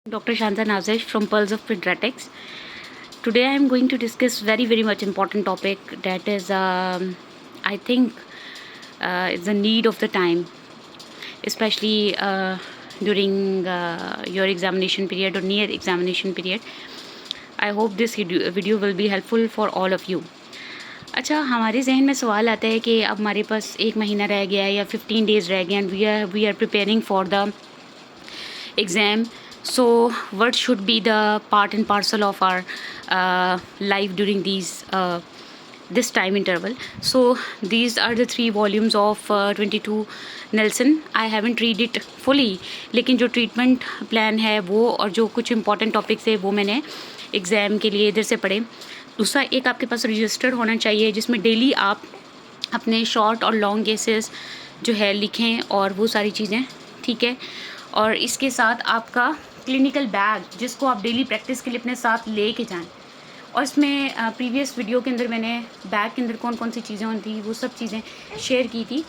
Dr. Shanta Nazish from Pearls of Pediatrics. Today I am going to discuss very much important topic that is I think is the need of the time, especially during your examination period or near examination period. I hope this video will be helpful for all of you. अच्छा, हमारे जहन में सवाल आता है कि अब हमारे पास 1 महीना रह गया है या 15 डेज़ रह गए and we are preparing for the exam. So what should be the part and parcel of our life during this time interval? So these are the 3 volumes of 22 Nelson. I haven't read it fully, लेकिन जो treatment plan है वो और जो कुछ important topics है वो मैंने एग्ज़ाम के लिए इधर से पढ़े. दूसरा, एक आपके पास रजिस्टर होना चाहिए जिसमें डेली आप अपने शॉर्ट और लॉन्ग केसेस जो है लिखें और वो सारी चीज़ें, ठीक है. और इसके साथ आपका क्लिनिकल बैग जिसको आप डेली प्रैक्टिस के लिए अपने साथ ले के जाएँ. और इसमें प्रीवियस वीडियो के अंदर मैंने बैग के अंदर कौन कौन सी चीज़ें होती वो सब चीज़ें शेयर की थी,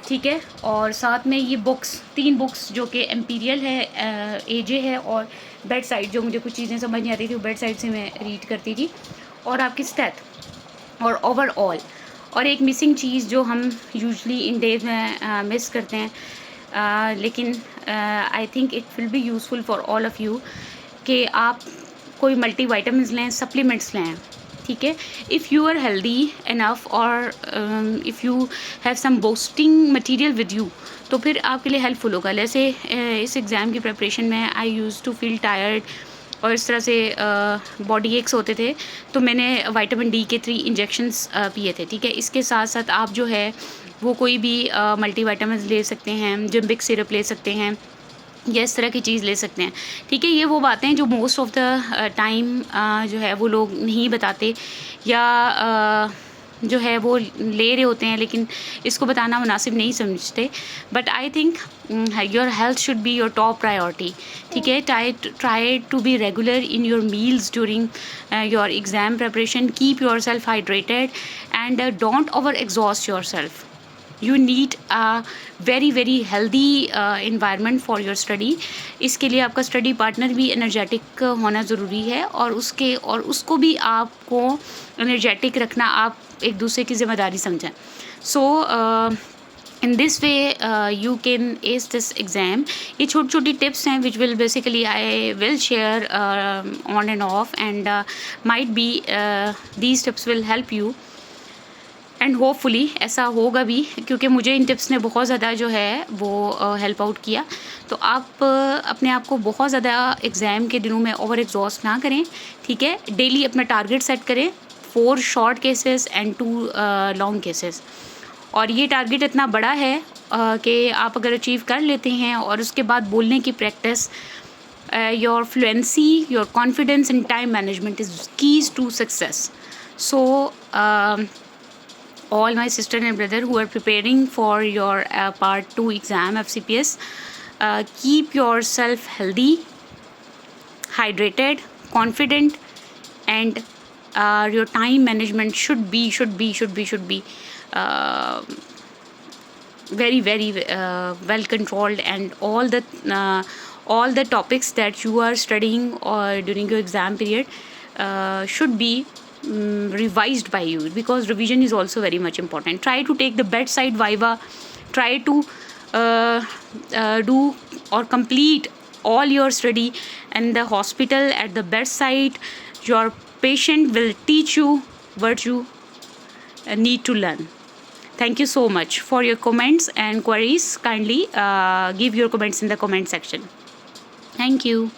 ठीक है. और साथ में ये बुक्स 3 बुक्स जो कि एम्पीरियल है, एजे है और बेड साइड, जो मुझे कुछ चीज़ें समझ नहीं आती थी वो बेड साइड से मैं रीड करती थी. और आपकी स्टैथ और ओवरऑल. और एक मिसिंग चीज़ जो हम यूजली इन डेज में मिस करते हैं, लेकिन I think it will be useful for all of you कि आप कोई मल्टी वाइटामिन लें, सप्लीमेंट्स लें, ठीक है. If you are healthy enough और if you have some boosting material with you तो फिर आपके लिए हेल्पफुल होगा. जैसे इस एग्ज़ाम की प्रिपरेशन में आई यूज़ टू फील टायर्ड और इस तरह से बॉडी एक्स होते थे, तो मैंने विटामिन डी के 3 इंजेक्शंस पिए थे, ठीक है. इसके साथ साथ आप जो है वो कोई भी मल्टी विटामिन ले सकते हैं, जिम्बिक सिरप ले सकते हैं या इस तरह की चीज़ ले सकते हैं, ठीक है. ये वो बातें हैं जो मोस्ट ऑफ द टाइम जो है वो लोग नहीं बताते या जो है वो ले रहे होते हैं, लेकिन इसको बताना मुनासिब नहीं समझते. But I think your health should be your top priority, ठीक है. Try to be regular in your meals during your exam preparation. Keep yourself hydrated and don't over exhaust yourself. You need a very healthy environment for your study. इसके लिए आपका study partner भी energetic होना ज़रूरी है और उसको भी आपको एनर्जेटिक रखना आप एक दूसरे की ज़िम्मेदारी समझें. सो in this way you can ace this exam. ये छोटी टिप्स हैं which will basically I will share on and off and might be these tips will help you and hopefully ऐसा होगा भी, क्योंकि मुझे इन टिप्स ने बहुत ज़्यादा जो है वो हेल्प आउट किया. तो आप अपने आप को बहुत ज़्यादा एग्ज़ाम के दिनों में ओवर एग्जॉस्ट ना करें, ठीक है. डेली अपना टारगेट सेट करें, 4 short cases and 2 long cases. और ये टारगेट इतना बड़ा है कि आप अगर अचीव कर लेते हैं और उसके बाद बोलने की practice, your fluency, your confidence and time management is keys to success. So all my sister and brother who are preparing for your part 2 exam FCPS, keep yourself healthy, hydrated, confident, and your time management should be very well controlled, and all the topics that you are studying or during your exam period should be revised by you, because revision is also very much important. Try to take the bedside viva, try to do or complete all your study in the hospital at the bedside. Your patient will teach you what you need to learn. Thank you so much for your comments and queries. Kindly give your comments in the comment section. Thank you.